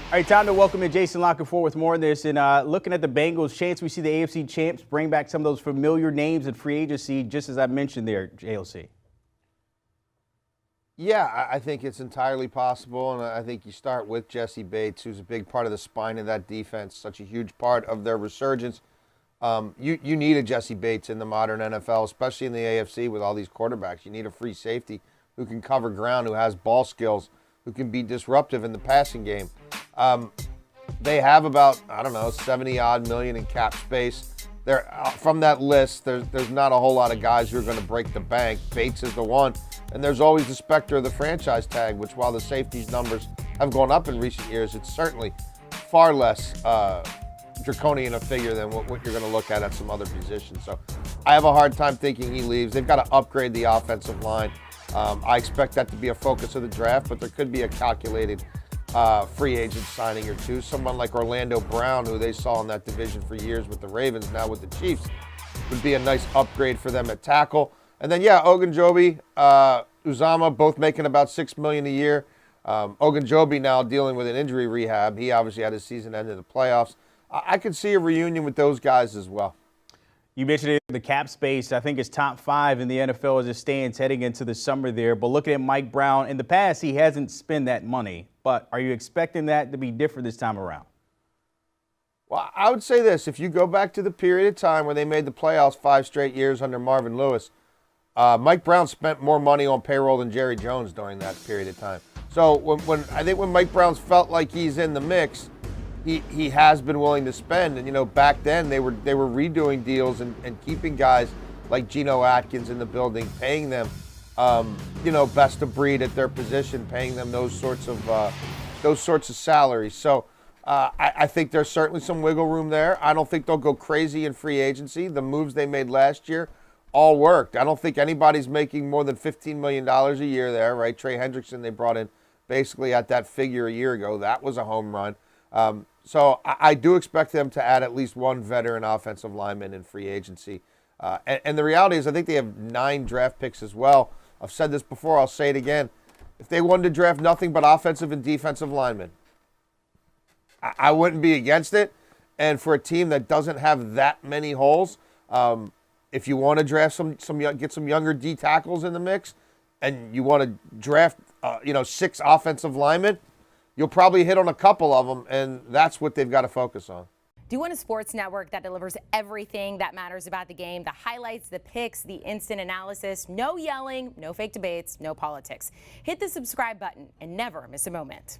All right, time to welcome in Jason Canfora with more on this. And looking at the Bengals, chance we see the AFC champs bring back some of those familiar names in free agency, just as I mentioned there, JLC. Yeah, I think it's entirely possible, and I think you start with Jesse Bates, who's a big part of the spine of that defense, such a huge part of their resurgence. You need a Jesse Bates in the modern NFL, especially in the AFC with all these quarterbacks. You need a free safety who can cover ground, who has ball skills, who can be disruptive in the passing game. They have about, I don't know, 70-odd million in cap space. From that list, there's not a whole lot of guys who are going to break the bank. Bates is the one. And there's always the specter of the franchise tag, which while the safeties numbers have gone up in recent years, it's certainly far less draconian a figure than what you're going to look at some other positions. So I have a hard time thinking he leaves. They've got to upgrade the offensive line. I expect that to be a focus of the draft, but there could be a calculated free agent signing or two. Someone like Orlando Brown, who they saw in that division for years with the Ravens, now with the Chiefs, would be a nice upgrade for them at tackle. And then, yeah, Ogunjobi, Uzama, both making about $6 million a year. Ogunjobi now dealing with an injury rehab. He obviously had his season end in the playoffs. I could see a reunion with those guys as well. You mentioned it, the cap space, I think, is top 5 in the NFL as it stands heading into the summer there. But looking at Mike Brown, in the past, he hasn't spent that money. But are you expecting that to be different this time around? Well, I would say this. If you go back to the period of time where they made the playoffs 5 straight years under Marvin Lewis, Mike Brown spent more money on payroll than Jerry Jones during that period of time. So when Mike Brown's felt like he's in the mix, he has been willing to spend. And back then they were redoing deals and keeping guys like Geno Atkins in the building, paying them best of breed at their position, paying them those sorts of salaries. So I think there's certainly some wiggle room there. I don't think they'll go crazy in free agency. The moves they made last year all worked. I don't think anybody's making more than $15 million a year there, right? Trey Hendrickson they brought in basically at that figure a year ago. That was a home run. So I do expect them to add at least one veteran offensive lineman in free agency. And the reality is I think they have 9 draft picks as well. I've said this before. I'll say it again. If they wanted to draft nothing but offensive and defensive linemen, I wouldn't be against it. And for a team that doesn't have that many holes, if you want to draft get some younger D tackles in the mix, and you want to draft 6 offensive linemen, you'll probably hit on a couple of them, and that's what they've got to focus on. Do you want a sports network that delivers everything that matters about the game? The highlights, the picks, the instant analysis, no yelling, no fake debates, no politics. Hit the subscribe button and never miss a moment.